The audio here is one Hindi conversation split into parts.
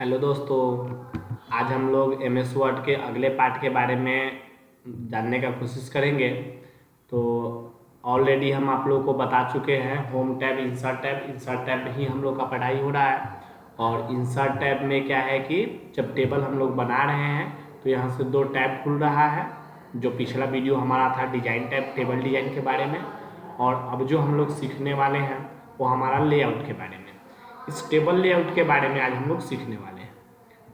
हेलो दोस्तों। आज हम लोग एम एस वर्ड के अगले पार्ट के बारे में जानने का कोशिश करेंगे। तो ऑलरेडी हम आप लोगों को बता चुके हैं होम टैब, इंसर्ट टैब में ही हम लोग का पढ़ाई हो रहा है। और इंसर्ट टैब में क्या है कि जब टेबल हम लोग बना रहे हैं तो यहाँ से दो टैब खुल रहा है। जो पिछला वीडियो हमारा था डिजाइन टैब, टेबल डिजाइन के बारे में, और अब जो हम लोग सीखने वाले हैं वो हमारा लेआउट के बारे में। इस टेबल लेआउट के बारे में आज हम लोग सीखने वाले हैं।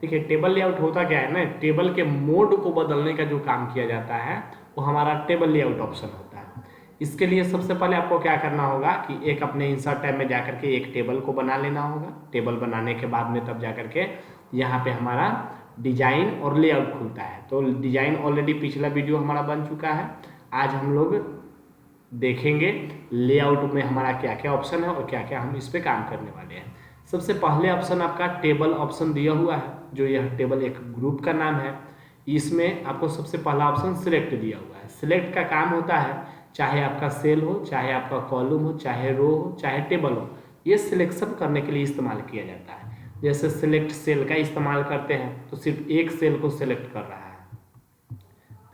देखिए, टेबल लेआउट होता क्या है ना, टेबल के मोड को बदलने का जो काम किया जाता है वो हमारा टेबल लेआउट ऑप्शन होता है। इसके लिए सबसे पहले आपको क्या करना होगा कि एक अपने इंसर्ट टैब में जाकर के एक टेबल को बना लेना होगा। टेबल बनाने के बाद में तब जाकर के यहाँ पे हमारा डिजाइन और लेआउट खुलता है। तो डिजाइन ऑलरेडी पिछला वीडियो हमारा बन चुका है। आज हम लोग देखेंगे लेआउट में हमारा क्या क्या ऑप्शन है और क्या क्या हम इस पे काम करने वाले हैं। सबसे पहले ऑप्शन आपका टेबल ऑप्शन दिया हुआ है, जो यह टेबल एक ग्रुप का नाम है। इसमें आपको सबसे पहला ऑप्शन सिलेक्ट दिया हुआ है। सिलेक्ट का काम होता है, चाहे आपका सेल हो, चाहे आपका कॉलम हो, चाहे रो हो, चाहे टेबल हो, ये सिलेक्शन करने के लिए इस्तेमाल किया जाता है। जैसे सिलेक्ट सेल का इस्तेमाल करते हैं तो सिर्फ एक सेल को सिलेक्ट कर रहा है।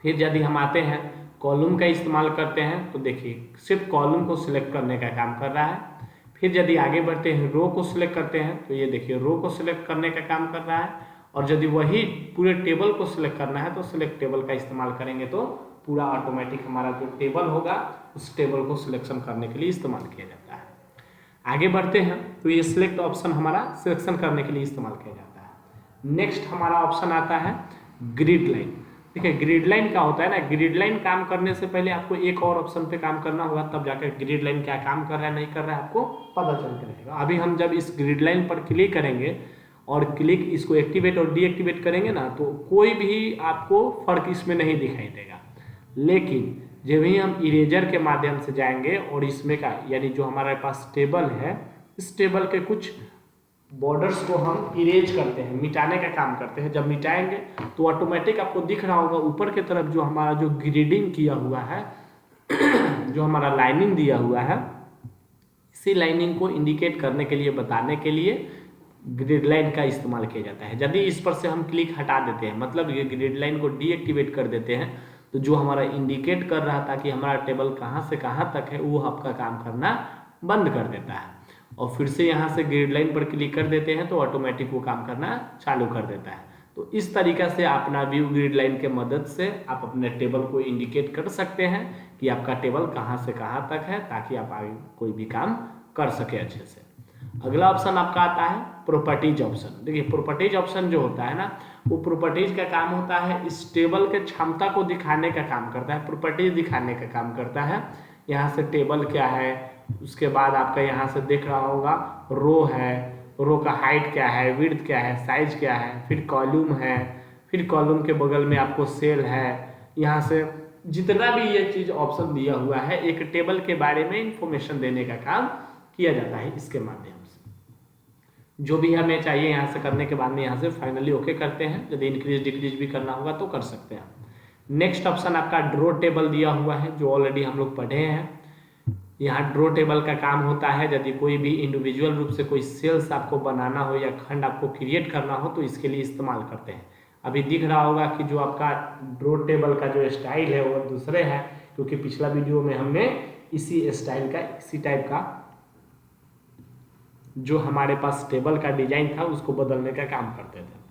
फिर यदि हम आते हैं कॉलम का इस्तेमाल करते हैं तो देखिए सिर्फ कॉलम को सिलेक्ट करने का काम कर रहा है। फिर यदि आगे बढ़ते हैं रो को सिलेक्ट करते हैं तो ये देखिए रो को सिलेक्ट करने का काम कर रहा है। और यदि वही पूरे टेबल को सिलेक्ट करना है तो सिलेक्ट टेबल का इस्तेमाल करेंगे तो पूरा ऑटोमेटिक हमारा जो टेबल होगा उस टेबल को सिलेक्शन करने के लिए इस्तेमाल किया जाता है। आगे बढ़ते हैं तो ये सिलेक्ट ऑप्शन हमारा सिलेक्शन करने के लिए इस्तेमाल किया जाता है। नेक्स्ट हमारा ऑप्शन आता है ग्रिड लाइन। देखिए, ग्रिड लाइन क्या होता है ना, ग्रिड लाइन काम करने से पहले आपको एक और ऑप्शन पे काम करना होगा, तब जाकर ग्रिड लाइन क्या काम कर रहा है नहीं कर रहा है आपको पता चल के रहेगा। अभी हम जब इस ग्रिड लाइन पर क्लिक करेंगे और क्लिक इसको एक्टिवेट और डीएक्टिवेट करेंगे ना तो कोई भी आपको फर्क इसमें नहीं दिखाई देगा। लेकिन जब भी हम इरेजर के माध्यम से जाएंगे और इसमें का यानी जो हमारे पास टेबल है, इस टेबल के कुछ बॉर्डर्स को हम इरेज करते हैं, मिटाने का काम करते हैं। जब मिटाएंगे तो ऑटोमेटिक आपको दिख रहा होगा ऊपर की तरफ जो हमारा जो ग्रेडिंग किया हुआ है जो हमारा लाइनिंग दिया हुआ है, इसी लाइनिंग को इंडिकेट करने के लिए, बताने के लिए ग्रिड लाइन का इस्तेमाल किया जाता है। यदि इस पर से हम क्लिक हटा देते हैं, मतलब ये ग्रिड लाइन को डीएक्टिवेट कर देते हैं, तो जो हमारा इंडिकेट कर रहा था कि हमारा टेबल कहाँ से कहाँ तक है वो आपका काम करना बंद कर देता है। और फिर से यहाँ से ग्रिड लाइन पर क्लिक कर देते हैं तो ऑटोमेटिक वो काम करना चालू कर देता है। तो इस तरीका से अपना व्यू ग्रिड लाइन के मदद से आप अपने टेबल को इंडिकेट कर सकते हैं कि आपका टेबल कहाँ से कहाँ तक है, ताकि आप आगे कोई भी काम कर सके अच्छे से। अगला ऑप्शन आपका आता है प्रॉपर्टीज ऑप्शन। देखिए, प्रॉपर्टीज ऑप्शन जो होता है ना, वो प्रॉपर्टीज का काम होता है इस टेबल के क्षमता को दिखाने का काम करता है, प्रॉपर्टीज दिखाने का काम करता है। यहाँ से टेबल क्या है, उसके बाद आपका यहाँ से देख रहा होगा रो है, रो का हाइट क्या है, विड्थ क्या है, साइज क्या है, फिर कॉलम है, फिर कॉलम के बगल में आपको सेल है। यहाँ से जितना भी ये चीज ऑप्शन दिया हुआ है, एक टेबल के बारे में इंफॉर्मेशन देने का काम किया जाता है इसके माध्यम से। जो भी हमें चाहिए यहाँ से करने के बाद में यहाँ से फाइनली ओके करते हैं। यदि इंक्रीज डिक्रीज भी करना होगा तो कर सकते हैं। नेक्स्ट ऑप्शन आपका ड्रॉ टेबल दिया हुआ है, जो ऑलरेडी हम लोग पढ़े हैं। यहाँ ड्रॉ टेबल का काम होता है यदि कोई भी इंडिविजुअल रूप से कोई सेल्स आपको बनाना हो या खंड आपको क्रिएट करना हो तो इसके लिए इस्तेमाल करते हैं। अभी दिख रहा होगा कि जो आपका ड्रॉ टेबल का जो स्टाइल है वो दूसरे है, क्योंकि पिछला वीडियो में हमने इसी स्टाइल का, इसी टाइप का जो हमारे पास टेबल का डिजाइन था उसको बदलने का काम करते थे।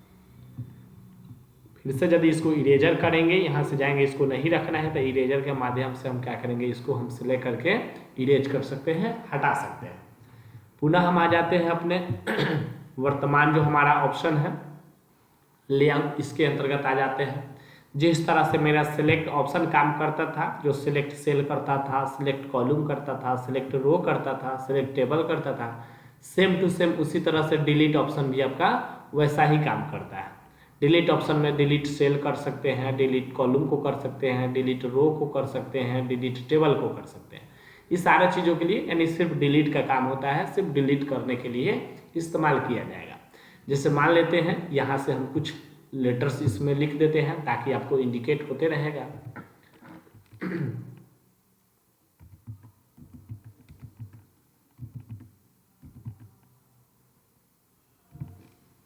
फिर से यदि इसको इरेजर करेंगे, यहाँ से जाएंगे, इसको नहीं रखना है तो इरेजर के माध्यम से हम क्या करेंगे, इसको हम सिलेक्ट करके इरेज कर सकते हैं, हटा सकते हैं। पुनः हम आ जाते हैं अपने वर्तमान जो हमारा ऑप्शन है लेआउट, इसके अंतर्गत आ जाते हैं। जिस तरह से मेरा सिलेक्ट ऑप्शन काम करता था, जो सिलेक्ट सेल करता था, सिलेक्ट कॉलम करता था, सिलेक्ट रो करता था, सिलेक्ट टेबल करता था, सेम टू सेम उसी तरह से डिलीट ऑप्शन भी आपका वैसा ही काम करता है। डिलीट ऑप्शन में डिलीट सेल कर सकते हैं, डिलीट कॉलम को कर सकते हैं, डिलीट रो को कर सकते हैं, डिलीट टेबल को कर सकते हैं। ये सारे चीज़ों के लिए यानी सिर्फ डिलीट का काम होता है, सिर्फ डिलीट करने के लिए इस्तेमाल किया जाएगा। जैसे मान लेते हैं यहाँ से हम कुछ लेटर्स इसमें लिख देते हैं ताकि आपको इंडिकेट होते रहेगा।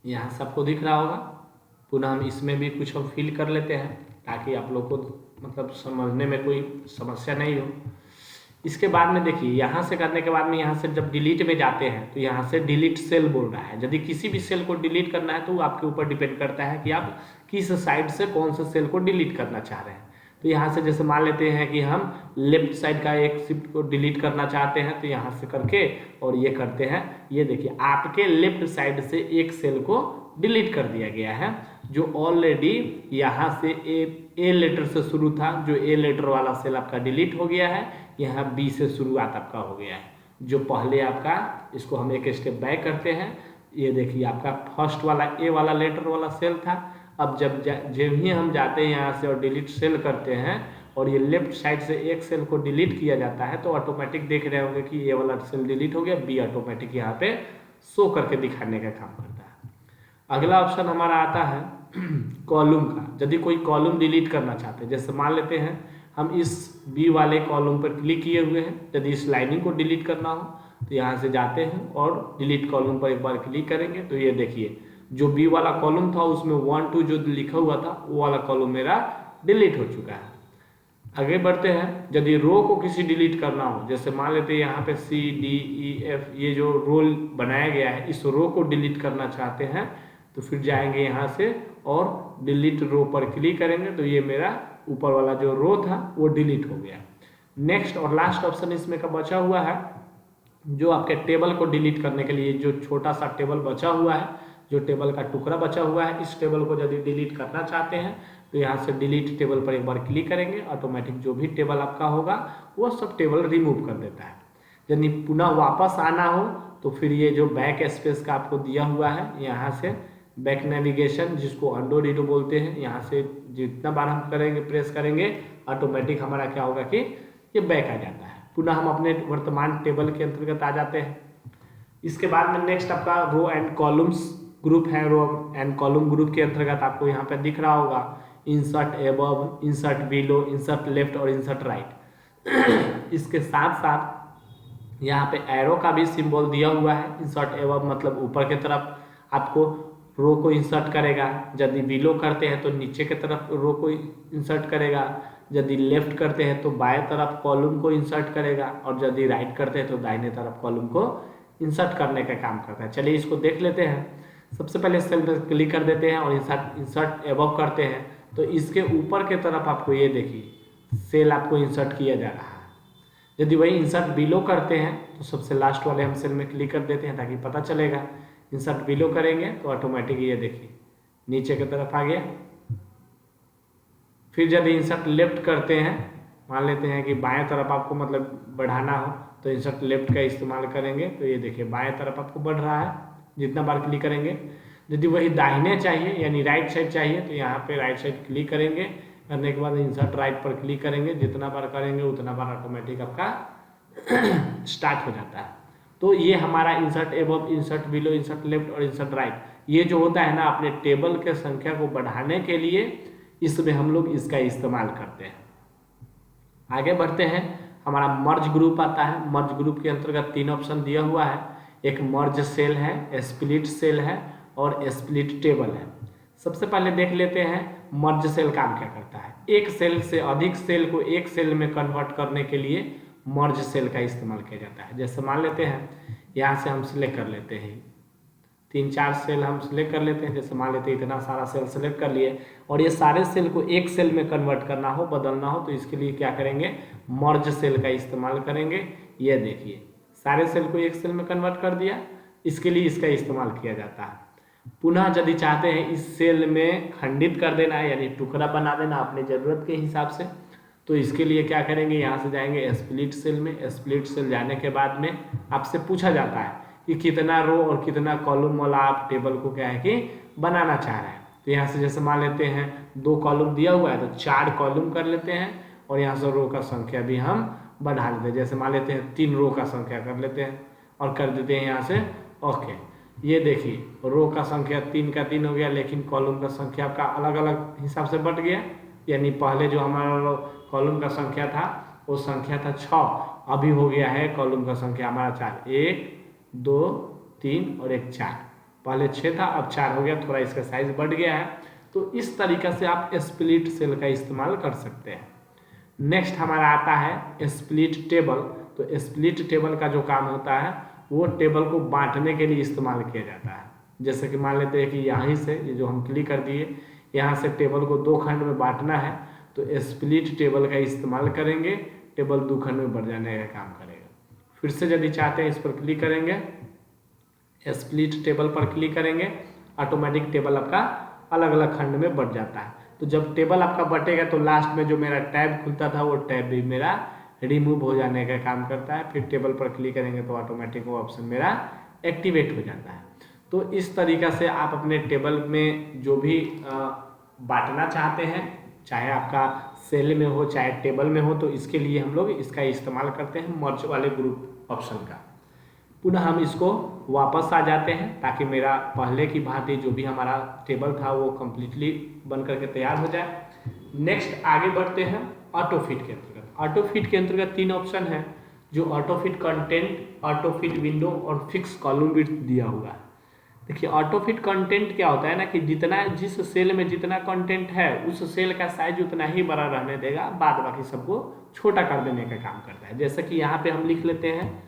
यहाँ से आपको दिख रहा होगा। पुनः हम इसमें भी कुछ हम फिल कर लेते हैं ताकि आप लोग को मतलब समझने में कोई समस्या नहीं हो। इसके बाद में देखिए, यहाँ से करने के बाद में यहाँ से जब डिलीट में जाते हैं तो यहाँ से डिलीट सेल बोल रहा है। यदि किसी भी सेल को डिलीट करना है तो वो आपके ऊपर डिपेंड करता है कि आप किस साइड से कौन से सेल को डिलीट करना चाह रहे हैं। तो यहाँ से जैसे मान लेते हैं कि हम लेफ्ट साइड का एक शिफ्ट को डिलीट करना चाहते हैं, तो यहाँ से करके और ये करते हैं। ये देखिए आपके लेफ्ट साइड से एक सेल को डिलीट कर दिया गया है जो ऑलरेडी यहाँ से ए लेटर से शुरू था। जो ए लेटर वाला सेल आपका डिलीट हो गया है, यहाँ बी से शुरुआत आपका हो गया है। जो पहले आपका, इसको हम एक स्टेप बैक करते हैं। ये देखिए आपका फर्स्ट वाला ए वाला लेटर वाला सेल था। अब जब ही हम जाते हैं यहाँ से और डिलीट सेल करते हैं और ये लेफ्ट साइड से एक सेल को डिलीट किया जाता है, तो ऑटोमेटिक देख रहे होंगे कि ए वाला सेल डिलीट हो गया, बी ऑटोमेटिक यहाँ पे शो करके दिखाने का काम करता है। अगला ऑप्शन हमारा आता है कॉलम का। यदि कोई कॉलम डिलीट करना चाहते हैं, जैसे मान लेते हैं हम इस बी वाले कॉलम पर क्लिक किए हुए हैं, यदि इस लाइनिंग को डिलीट करना हो तो यहाँ से जाते हैं और डिलीट कॉलम पर एक बार क्लिक करेंगे तो ये देखिए जो बी वाला कॉलम था उसमें 1 2 जो लिखा हुआ था वो वाला कॉलम मेरा डिलीट हो चुका है। आगे बढ़ते हैं, यदि रो को किसी डिलीट करना हो, जैसे मान लेते हैं यहाँ पे सी डी ई एफ ये जो रोल बनाया गया है, इस रो को डिलीट करना चाहते हैं तो फिर जाएंगे यहाँ से और डिलीट रो पर क्लिक करेंगे तो ये मेरा ऊपर वाला जो रो था वो डिलीट हो गया। नेक्स्ट और लास्ट ऑप्शन इसमें का बचा हुआ है, जो आपके टेबल को डिलीट करने के लिए जो छोटा सा टेबल बचा हुआ है, जो टेबल का टुकड़ा बचा हुआ है, इस टेबल को यदि डिलीट करना चाहते हैं तो यहाँ से डिलीट टेबल पर एक बार क्लिक करेंगे, ऑटोमेटिक जो भी टेबल आपका होगा वो सब टेबल रिमूव कर देता है। यदि पुनः वापस आना हो तो फिर ये जो बैक स्पेस का आपको दिया हुआ है, यहाँ से बैक नेविगेशन जिसको अंडो रीडो बोलते हैं, यहाँ से जितना बार हम करेंगे प्रेस करेंगे ऑटोमेटिक हमारा क्या होगा कि ये बैक आ जाता है। पुनः हम अपने वर्तमान टेबल के अंतर्गत आ जाते हैं। इसके बाद में नेक्स्ट आपका रो एंड कॉलम्स ग्रुप है। रो एंड कॉलम ग्रुप के अंतर्गत आपको यहाँ पे दिख रहा होगा insert above, insert below, insert left और इंसर्ट राइट। इसके साथ साथ यहाँ पे एरो का भी सिंबल दिया हुआ है। इंसर्ट एबव मतलब ऊपर की तरफ आपको रो को इंसर्ट करेगा, यदि बिलो करते हैं तो नीचे की तरफ रो को इंसर्ट करेगा, यदि लेफ्ट करते हैं तो बाएं तरफ कॉलम को इंसर्ट करेगा और यदि राइट करते हैं तो दाहिने तरफ कॉलम को इंसर्ट करने का काम करता है। चलिए इसको देख लेते हैं। सबसे पहले सेल पर क्लिक कर देते हैं और इंसर्ट एबव करते हैं तो इसके ऊपर के तरफ आपको ये देखिए सेल आपको इंसर्ट किया जा रहा है। यदि वही इंसर्ट बिलो करते हैं तो सबसे लास्ट वाले हम सेल में क्लिक कर देते हैं ताकि पता चलेगा। इंसर्ट बिलो करेंगे तो ऑटोमेटिक ये देखिए नीचे की तरफ आ गया। फिर यदि इंसर्ट लेफ्ट करते हैं, मान लेते हैं कि बाएं तरफ आपको मतलब बढ़ाना हो तो इंसर्ट लेफ्ट का इस्तेमाल करेंगे तो ये देखिए बाएं तरफ आपको बढ़ रहा है जितना बार क्लिक करेंगे। यदि वही दाहिने चाहिए यानी राइट साइड चाहिए तो यहाँ पे राइट साइड क्लिक करेंगे, करने के बाद इंसर्ट राइट पर क्लिक करेंगे, जितना बार करेंगे उतना बार ऑटोमेटिक आपका स्टार्ट हो जाता है। तो ये हमारा insert above, insert below, insert left और इंसर्ट राइट, ये जो होता है ना अपने टेबल के संख्या को बढ़ाने के लिए इसमें हम लोग इसका इस्तेमाल करते हैं। आगे बढ़ते हैं, हमारा मर्ज ग्रुप आता है। मर्ज ग्रुप के अंतर्गत 3 ऑप्शन दिया हुआ है। एक मर्ज सेल है, स्प्लिट सेल है और स्प्लिट टेबल है। सबसे पहले देख लेते हैं मर्ज सेल काम क्या करता है। एक सेल से अधिक सेल को एक सेल में कन्वर्ट करने के लिए मर्ज सेल का इस्तेमाल किया जाता है। जैसे मान लेते हैं यहाँ से हम सिलेक्ट कर लेते हैं 3-4 सेल हम सिलेक्ट कर लेते हैं। जैसे मान लेते हैं इतना सारा सेल सेलेक्ट कर लिए और ये सारे सेल को एक सेल में कन्वर्ट करना हो, बदलना हो तो इसके लिए क्या करेंगे, मर्ज सेल का इस्तेमाल करेंगे। ये देखिए सारे सेल को एक सेल में कन्वर्ट कर दिया, इसके लिए इसका इस्तेमाल किया जाता है। पुनः यदि चाहते हैं इस सेल में खंडित कर देना है यानी टुकड़ा बना देना अपने ज़रूरत के हिसाब से, तो इसके लिए क्या करेंगे, यहाँ से जाएंगे स्प्लिट सेल में। स्प्लिट सेल जाने के बाद में आपसे पूछा जाता है कि कितना रो और कितना कॉलम वाला आप टेबल को क्या है कि बनाना चाह रहे हैं। तो यहाँ से जैसे मान लेते हैं 2 कॉलम दिया हुआ है तो 4 कॉलम कर लेते हैं और यहाँ से रो का संख्या भी हम बढ़ा लेते हैं। जैसे मान लेते हैं 3 रो का संख्या कर लेते हैं और कर देते हैं यहाँ से ओके। ये देखिए रो का संख्या 3 का 3 हो गया, लेकिन कॉलम का संख्या आपका अलग अलग हिसाब से बढ़ गया। यानी पहले जो हमारा कॉलम का संख्या था वो संख्या था 6, अभी हो गया है कॉलम का संख्या हमारा 4, 1 2 3 और 1 4। पहले 6 था, अब 4 हो गया, थोड़ा इसका साइज बढ़ गया है। तो इस तरीक़े से आप स्प्लिट सेल का इस्तेमाल कर सकते हैं। नेक्स्ट हमारा आता है स्प्लिट टेबल। तो स्प्लिट टेबल का जो काम होता है वो टेबल को बांटने के लिए इस्तेमाल किया जाता है। जैसे कि मान लेते हैं कि यहाँ से ये जो हम क्लिक कर दिए, यहाँ से टेबल को 2 खंड में बांटना है, तो स्प्लिट टेबल का इस्तेमाल करेंगे, टेबल 2 खंड में बढ़ जाने का काम करेगा। फिर से यदि चाहते हैं इस पर क्लिक करेंगे, स्प्लिट टेबल पर क्लिक करेंगे, ऑटोमेटिक टेबल आपका अलग अलग खंड में बढ़ जाता है। तो जब टेबल आपका बटेगा तो लास्ट में जो मेरा टैब खुलता था वो टैब भी मेरा रिमूव हो जाने का काम करता है। फिर टेबल पर क्लिक करेंगे तो ऑटोमेटिक वो ऑप्शन मेरा एक्टिवेट हो जाता है। तो इस तरीक़ा से आप अपने टेबल में जो भी बांटना चाहते हैं, चाहे आपका सेल में हो चाहे टेबल में हो, तो इसके लिए हम लोग इसका इस्तेमाल करते हैं मर्ज वाले ग्रुप ऑप्शन का। पुनः हम इसको वापस आ जाते हैं ताकि मेरा पहले की भांति जो भी हमारा टेबल था वो कम्प्लीटली बन करके तैयार हो जाए। नेक्स्ट आगे बढ़ते हैं ऑटो फिट के अंतर्गत। ऑटो फिट के अंतर्गत 3 ऑप्शन है, जो auto fit content, auto fit window और फिक्स कॉलम विड्थ दिया हुआ है। देखिए ऑटो फिट कंटेंट क्या होता है ना कि जितना जिस सेल में जितना कंटेंट है उस सेल का साइज उतना ही बड़ा रहने देगा, बाद बाकी सबको छोटा कर देने का काम करता है। जैसे कि यहाँ पे हम लिख लेते हैं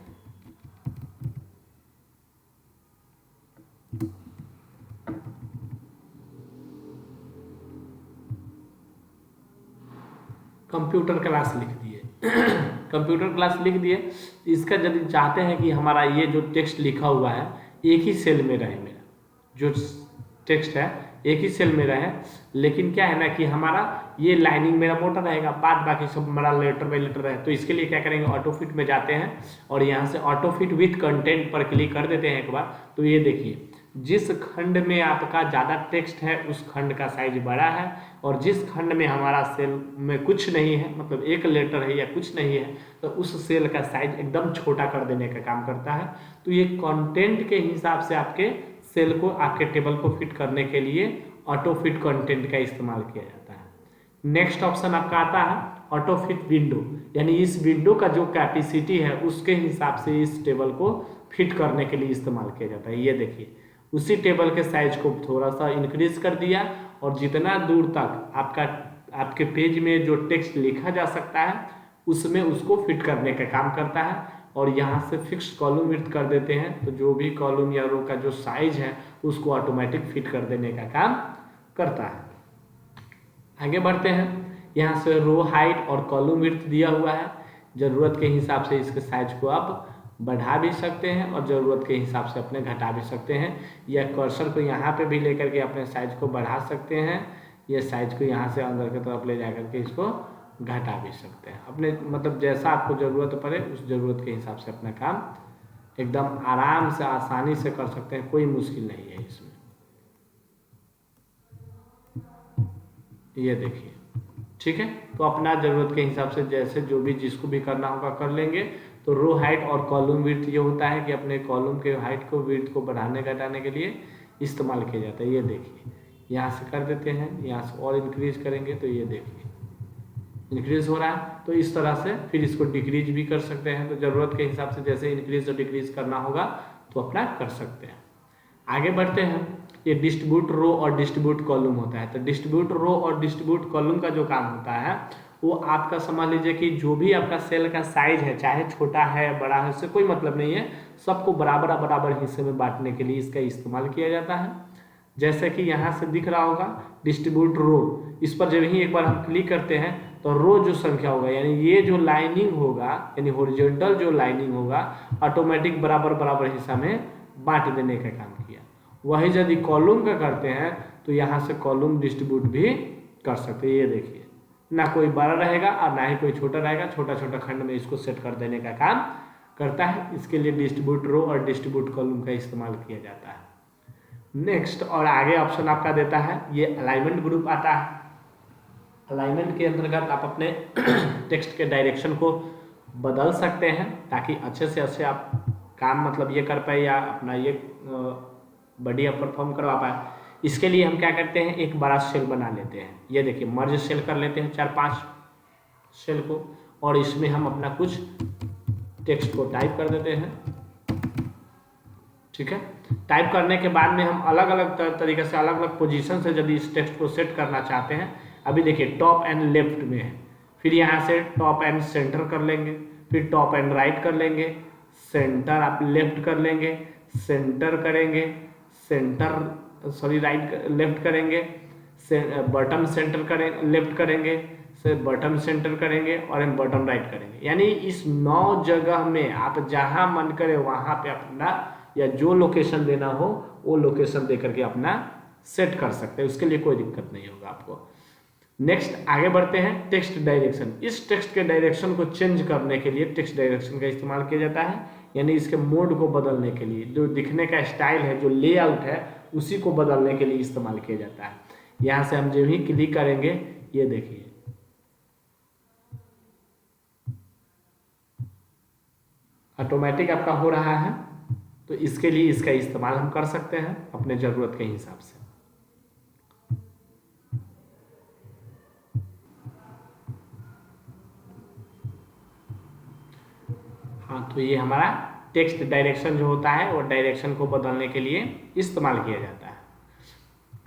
कंप्यूटर क्लास लिख दिए कंप्यूटर क्लास लिख दिए। इसका यदि चाहते हैं कि हमारा ये जो टेक्स्ट लिखा हुआ है एक ही सेल में रहे, मेरा जो टेक्स्ट है एक ही सेल में रहे, लेकिन क्या है ना कि हमारा ये लाइनिंग मेरा मोटा रहेगा, बाद बाकी सब हमारा लेटर बाई लेटर रहे। तो इसके लिए क्या करेंगे, ऑटो फिट में जाते हैं और यहाँ से ऑटो फिट विथ कंटेंट पर क्लिक कर देते हैं एक बार। तो ये देखिए जिस खंड में आपका ज़्यादा टेक्स्ट है उस खंड का साइज बड़ा है, और जिस खंड में हमारा सेल में कुछ नहीं है, मतलब एक लेटर है या कुछ नहीं है, तो उस सेल का साइज एकदम छोटा कर देने का काम करता है। तो ये कंटेंट के हिसाब से आपके सेल को, आपके टेबल को फिट करने के लिए ऑटो फिट कंटेंट का इस्तेमाल किया जाता है। नेक्स्ट ऑप्शन आपका आता है ऑटो फिट विंडो, यानी इस विंडो का जो कैपेसिटी है उसके हिसाब से इस टेबल को फिट करने के लिए इस्तेमाल किया जाता है। ये देखिए उसी टेबल के साइज को थोड़ा सा इंक्रीज कर दिया, और जितना दूर तक आपके पेज में जो टेक्स्ट लिखा जा सकता है उसमें उसको फिट करने का काम करता है। और यहाँ से फिक्स कॉलम विड्थ कर देते हैं, तो जो भी कॉलम या रो का जो साइज है उसको ऑटोमेटिक फिट कर देने का काम करता है। आगे बढ़ते हैं, यहाँ से रो हाइट और कॉलम विड्थ दिया हुआ है, ज़रूरत के हिसाब से इसके साइज को आप बढ़ा भी सकते हैं और ज़रूरत के हिसाब से अपने घटा भी सकते हैं, या कर्सर को यहाँ पे भी लेकर के अपने साइज को बढ़ा सकते हैं, या साइज को यहाँ से अंदर की तरफ ले जा करके इसको घटा भी सकते हैं। अपने मतलब जैसा आपको ज़रूरत पड़े उस ज़रूरत के हिसाब से अपना काम एकदम आराम से आसानी से कर सकते हैं, कोई मुश्किल नहीं है इसमें। ये देखिए ठीक है, तो अपना ज़रूरत के हिसाब से जैसे जो भी जिसको भी करना होगा कर लेंगे। तो रो हाइट और कॉलम विड्थ ये होता है कि अपने कॉलम के हाइट को विड्थ को बढ़ाने घटाने के लिए इस्तेमाल किया जाता है। ये देखिए यहाँ से कर देते हैं, यहाँ से और इंक्रीज करेंगे तो ये देखिए इंक्रीज हो रहा है। तो इस तरह से फिर इसको डिक्रीज भी कर सकते हैं, तो ज़रूरत के हिसाब से जैसे इंक्रीज और डिक्रीज करना होगा तो अपना कर सकते हैं। आगे बढ़ते हैं, ये डिस्ट्रीब्यूट रो और डिस्ट्रीब्यूट कॉलम होता है। तो डिस्ट्रीब्यूट रो और डिस्ट्रीब्यूट कॉलम का जो काम होता है वो आपका समझ लीजिए कि जो भी आपका सेल का साइज है, चाहे छोटा है बड़ा है, उससे कोई मतलब नहीं है, सबको बराबर बराबर हिस्से में बांटने के लिए इसका इस्तेमाल किया जाता है। जैसे कि यहाँ से दिख रहा होगा डिस्ट्रीब्यूट रो, इस पर जब ही एक बार हम क्लिक करते हैं तो रो जो संख्या होगा, यानी ये जो लाइनिंग होगा, यानी हॉरिजॉन्टल जो लाइनिंग होगा, ऑटोमेटिक बराबर बराबर हिस्सा में बांट देने का काम किया। वही यदि कॉलम का करते हैं तो यहाँ से कॉलम डिस्ट्रीब्यूट भी कर सकते हैं। ये देखिए ना कोई बड़ा रहेगा और ना ही कोई छोटा रहेगा, छोटा छोटा खंड में इसको सेट कर देने का काम करता है। इसके लिए डिस्ट्रीब्यूट रो और डिस्ट्रीब्यूट कॉलम का इस्तेमाल किया जाता है। नेक्स्ट और आगे ऑप्शन आपका देता है ये अलाइनमेंट ग्रुप आता है। अलाइनमेंट के अंतर्गत आप अपने टेक्स्ट के डायरेक्शन को बदल सकते हैं ताकि अच्छे से अच्छे आप काम मतलब ये कर पाए या अपना ये बढ़िया परफॉर्म करवा पाए। इसके लिए हम क्या करते हैं, एक बड़ा सेल बना लेते हैं। ये देखिए मर्ज सेल कर लेते हैं 4-5 सेल को, और इसमें हम अपना कुछ टेक्स्ट को टाइप कर देते हैं। ठीक है। टाइप करने के बाद में हम अलग अलग तरीके से अलग अलग पोजीशन से यदि इस टेक्स्ट को सेट करना चाहते हैं, अभी देखिए टॉप एंड लेफ्ट में है, फिर यहाँ से टॉप एंड सेंटर कर लेंगे, फिर टॉप एंड राइट कर लेंगे, सेंटर आप लेफ्ट कर लेंगे, सेंटर करेंगे, सेंटर सॉरी राइट लेफ्ट करेंगे, बटन सेंटर करें लेफ्ट करेंगे, से बटन सेंटर करेंगे और हम बटन राइट करेंगे। यानी इस 9 जगह में आप जहां मन करे वहां पे अपना या जो लोकेशन देना हो वो लोकेशन दे करके अपना सेट कर सकते हैं, उसके लिए कोई दिक्कत नहीं होगा आपको। नेक्स्ट आगे बढ़ते हैं, टेक्स्ट डायरेक्शन। इस टेक्स्ट के डायरेक्शन को चेंज करने के लिए टेक्स्ट डायरेक्शन का इस्तेमाल किया जाता है, यानी इसके मोड को बदलने के लिए, जो दिखने का स्टाइल है, जो लेआउट है, उसी को बदलने के लिए इस्तेमाल किया जाता है। यहाँ से हम जब भी क्लिक करेंगे, ये देखिए ऑटोमेटिक आपका हो रहा है, तो इसके लिए इसका इस्तेमाल हम कर सकते हैं अपने ज़रूरत के हिसाब से। हाँ, तो ये हमारा टेक्स्ट डायरेक्शन जो होता है वो डायरेक्शन को बदलने के लिए इस्तेमाल किया जाता है।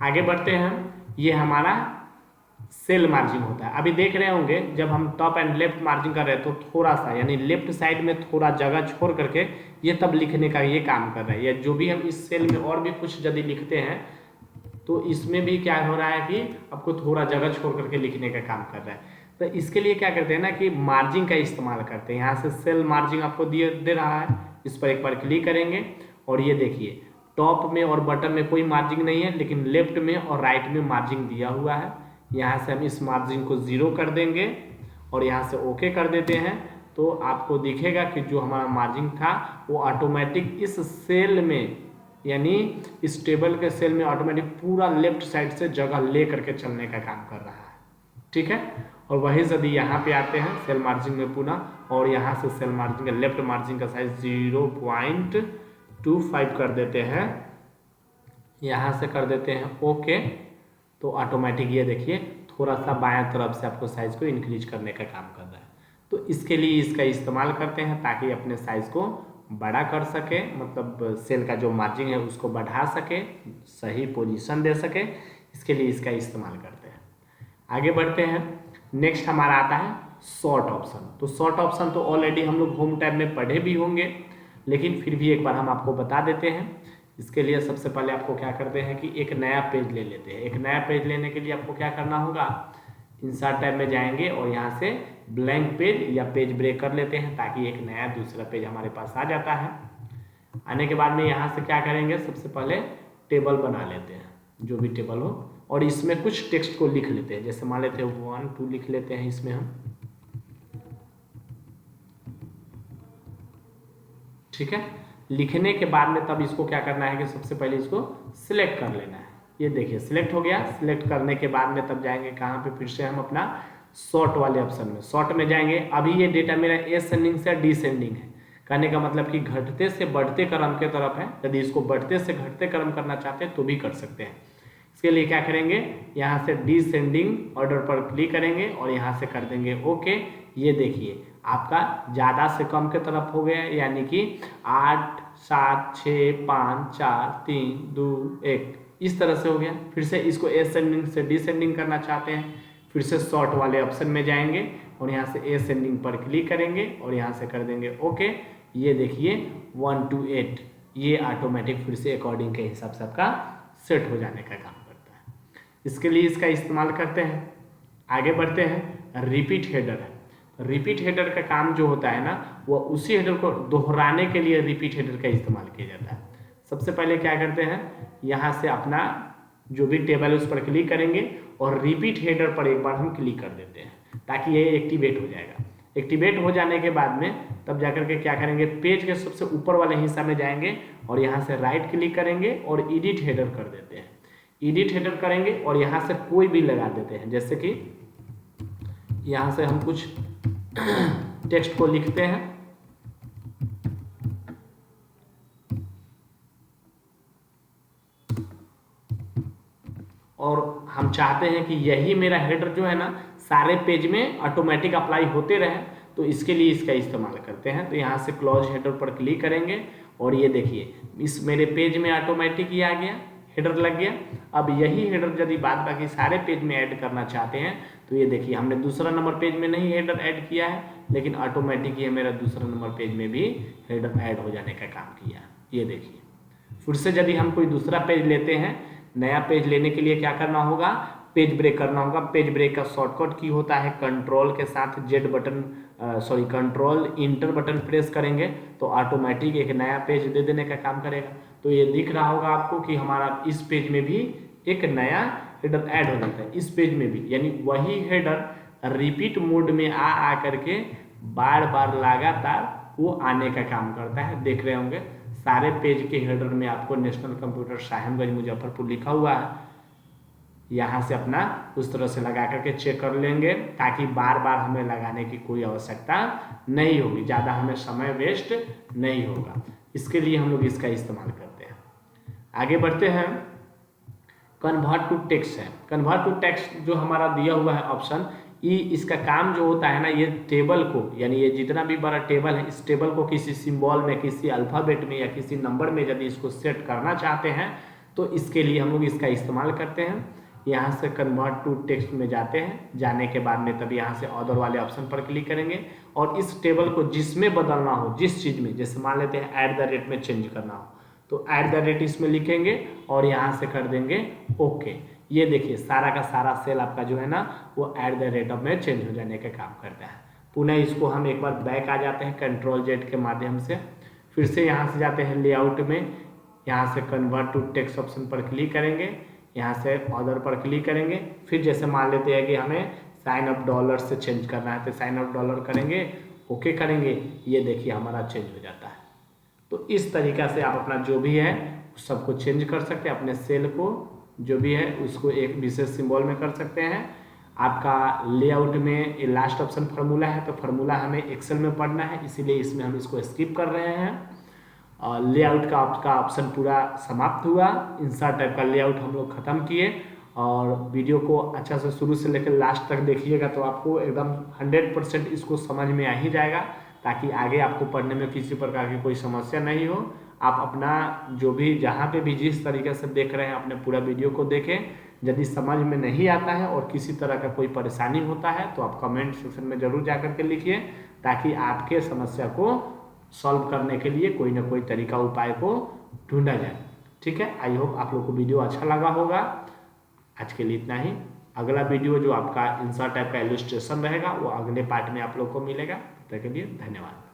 आगे बढ़ते हैं, ये हमारा सेल मार्जिन होता है। अभी देख रहे होंगे जब हम टॉप एंड लेफ्ट मार्जिन कर रहे हैं तो थोड़ा सा यानी लेफ्ट साइड में थोड़ा जगह छोड़ करके ये तब लिखने का ये काम कर रहा है, या जो भी हम इस सेल में और भी कुछ यदि लिखते हैं तो इसमें भी क्या हो रहा है कि आपको थोड़ा जगह छोड़ करके लिखने का काम कर रहा है। तो इसके लिए क्या करते हैं ना कि मार्जिन का इस्तेमाल करते हैं। यहाँ से सेल मार्जिन आपको दे रहा है, इस पर एक बार क्लिक करेंगे और ये देखिए टॉप में और बटन में कोई मार्जिन नहीं है, लेकिन लेफ्ट में और राइट में मार्जिन दिया हुआ है। यहाँ से हम इस मार्जिन को 0 कर देंगे और यहाँ से ओके कर देते हैं, तो आपको दिखेगा कि जो हमारा मार्जिन था वो ऑटोमेटिक इस सेल में, यानी इस टेबल के सेल में ऑटोमेटिक पूरा लेफ्ट साइड से जगह ले करके चलने का काम कर रहा है। ठीक है, और वही यदि यहाँ पे आते हैं सेल मार्जिन में पुनः, और यहाँ से सेल मार्जिन का लेफ्ट मार्जिन का साइज 0.25 कर देते हैं, यहाँ से कर देते हैं ओके, तो ऑटोमेटिक ये देखिए थोड़ा सा बाएं तरफ से आपको साइज को इंक्रीज करने का काम कर रहा है। तो इसके लिए इसका इस्तेमाल करते हैं ताकि अपने साइज को बड़ा कर सके, मतलब सेल का जो मार्जिन है उसको बढ़ा सके, सही पोजीशन दे सके, इसके लिए इसका इस्तेमाल करते हैं। आगे बढ़ते हैं, नेक्स्ट हमारा आता है शॉर्ट ऑप्शन। तो शॉर्ट ऑप्शन तो ऑलरेडी हम लोग होम टैब में पढ़े भी होंगे, लेकिन फिर भी एक बार हम आपको बता देते हैं। इसके लिए सबसे पहले आपको क्या करते हैं कि एक नया पेज ले लेते हैं। एक नया पेज लेने के लिए आपको क्या करना होगा, इंसर्ट टैब में जाएंगे और यहाँ से ब्लैंक पेज या पेज ब्रेक कर लेते हैं ताकि एक नया दूसरा पेज हमारे पास आ जाता है। आने के बाद में यहाँ से क्या करेंगे, सबसे पहले टेबल बना लेते हैं, जो भी टेबल हो, और इसमें कुछ टेक्स्ट को लिख लेते हैं। जैसे मान लेते हैं 1 2 लिख लेते हैं इसमें हम, ठीक है। लिखने के बाद में तब इसको क्या करना है कि सबसे पहले इसको सिलेक्ट कर लेना है। ये देखिए सिलेक्ट हो गया। सिलेक्ट करने के बाद में तब जाएंगे कहाँ पे, फिर से हम अपना सॉर्ट वाले ऑप्शन में, सॉर्ट में जाएंगे। अभी ये डेटा मेरा एसेंडिंग से डिसेंडिंग है, कहने का मतलब कि घटते से बढ़ते क्रम के तरफ है। यदि इसको बढ़ते से घटते क्रम करना चाहते हैं तो भी कर सकते हैं। इसके लिए क्या करेंगे, यहाँ से डिसेंडिंग ऑर्डर पर क्लिक करेंगे और यहाँ से कर देंगे ओके। ये देखिए आपका ज़्यादा से कम के तरफ हो गया, यानी कि 8 7 6 5 4 3 2 1 इस तरह से हो गया। फिर से इसको एसेंडिंग से डिसेंडिंग करना चाहते हैं, फिर से सॉर्ट वाले ऑप्शन में जाएंगे और यहाँ से एसेंडिंग पर क्लिक करेंगे और यहाँ से कर देंगे ओके। ये देखिए 1 to 8 ये ऑटोमेटिक फिर से अकॉर्डिंग के हिसाब से आपका सेट हो जाने का काम करता है। इसके लिए इसका इस्तेमाल करते हैं। आगे बढ़ते हैं, रिपीट हेडर है। रिपीट हेडर का काम जो होता है ना, वो उसी हेडर को दोहराने के लिए रिपीट हेडर का इस्तेमाल किया जाता है। सबसे पहले क्या करते हैं, यहाँ से अपना जो भी टेबल है उस पर क्लिक करेंगे और रिपीट हेडर पर एक बार हम क्लिक कर देते हैं ताकि ये एक्टिवेट हो जाएगा। एक्टिवेट हो जाने के बाद में तब जाकर के क्या करेंगे, पेज के सबसे ऊपर वाले हिस्सा में जाएंगे और यहाँ से राइट क्लिक करेंगे और एडिट हेडर कर देते हैं। एडिट हेडर करेंगे और यहाँ से कोई भी लगा देते हैं, जैसे कि यहाँ से हम कुछ टेक्स्ट को लिखते हैं और हम चाहते हैं कि यही मेरा हेडर जो है ना सारे पेज में ऑटोमेटिक अप्लाई होते रहे, तो इसके लिए इसका इस्तेमाल करते हैं। तो यहाँ से क्लोज हेडर पर क्लिक करेंगे और ये देखिए इस मेरे पेज में ऑटोमेटिक ही आ गया, हेडर लग गया। अब यही हेडर यदि बाद बाकी सारे पेज में ऐड करना चाहते हैं तो ये देखिए हमने दूसरा नंबर पेज में नहीं हेडर ऐड किया है, लेकिन ऑटोमेटिक ये मेरा दूसरा नंबर पेज में भी हेडर ऐड हो जाने का काम किया। ये देखिए फिर से यदि हम कोई दूसरा पेज लेते हैं, नया पेज लेने के लिए क्या करना होगा, पेज ब्रेक करना होगा। पेज ब्रेक का शॉर्टकट की होता है कंट्रोल के साथ Z button control inter button press करेंगे तो ऑटोमेटिक एक नया पेज दे देने का काम करेगा। तो ये दिख रहा होगा आपको कि हमारा इस पेज में भी एक नया हेडर ऐड हो जाता है, इस पेज में भी, यानी वही हेडर रिपीट मोड में आ करके बार बार लगातार वो आने का काम करता है। देख रहे होंगे सारे पेज के हेडर में आपको नेशनल कंप्यूटर साहिबगंज मुजफ्फरपुर लिखा हुआ है। यहाँ से अपना उस तरह से लगा करके चेक कर लेंगे ताकि बार बार हमें लगाने की कोई आवश्यकता नहीं होगी, ज़्यादा हमें समय वेस्ट नहीं होगा। इसके लिए हम लोग इसका इस्तेमाल करते हैं। आगे बढ़ते हैं, कन्वर्ट टू टेक्स्ट है। कन्वर्ट टू टेक्स्ट जो हमारा दिया हुआ है ऑप्शन ई, इसका काम जो होता है ना, ये टेबल को, यानी ये जितना भी बड़ा टेबल है इस टेबल को किसी सिंबल में, किसी अल्फ़ाबेट में या किसी नंबर में यदि इसको सेट करना चाहते हैं तो इसके लिए हम लोग इसका इस्तेमाल करते हैं। यहाँ से कन्वर्ट टू टेक्स्ट में जाते हैं, जाने के बाद में तब यहाँ से ऑर्डर वाले ऑप्शन पर क्लिक करेंगे और इस टेबल को जिसमें बदलना हो, जिस चीज़ में, जैसे मान लेते हैं @ में चेंज करना हो तो @ इसमें लिखेंगे और यहाँ से कर देंगे ओके। ये देखिए सारा का सारा सेल आपका जो है ना वो @ में चेंज हो जाने का काम करता है। पुनः इसको हम एक बार बैक आ जाते हैं कंट्रोल Z के माध्यम से, फिर से यहाँ से जाते हैं लेआउट में, यहाँ से कन्वर्ट टू टेक्स्ट ऑप्शन पर क्लिक करेंगे, यहाँ से ऑर्डर पर क्लिक करेंगे, फिर जैसे मान लेते हैं कि हमें साइन ऑफ डॉलर से चेंज करना है तो साइन ऑफ डॉलर करेंगे, ओके करेंगे, ये देखिए हमारा चेंज हो जाता है। तो इस तरीक़ा से आप अपना जो भी है सबको चेंज कर सकते हैं, अपने सेल को जो भी है उसको एक विशेष सिंबल में कर सकते हैं। आपका लेआउट में लास्ट ऑप्शन फार्मूला है तो फार्मूला हमें एक्सेल में पढ़ना है, इसीलिए इसमें हम इसको स्किप कर रहे हैं। लेआउट का आपका ऑप्शन पूरा समाप्त हुआ, इंसर्ट टाइप का लेआउट हम लोग ख़त्म किए। और वीडियो को अच्छा से शुरू से लेकर लास्ट तक देखिएगा तो आपको एकदम 100% इसको समझ में आ ही जाएगा, ताकि आगे आपको पढ़ने में किसी प्रकार की कोई समस्या नहीं हो। आप अपना जो भी जहाँ पे भी जिस तरीके से देख रहे हैं अपने पूरा वीडियो को देखें। यदि समझ में नहीं आता है और किसी तरह का कोई परेशानी होता है तो आप कमेंट सेक्शन में ज़रूर जा कर के लिखिए, ताकि आपके समस्या को सॉल्व करने के लिए कोई ना कोई तरीका उपाय को ढूंढा जाए। ठीक है, आई होप आप लोग को वीडियो अच्छा लगा होगा। आज के लिए इतना ही। अगला वीडियो जो आपका इंसर्ट टाइप का इलस्ट्रेशन रहेगा वो अगले पार्ट में आप लोग को मिलेगा। तब तक के लिए धन्यवाद।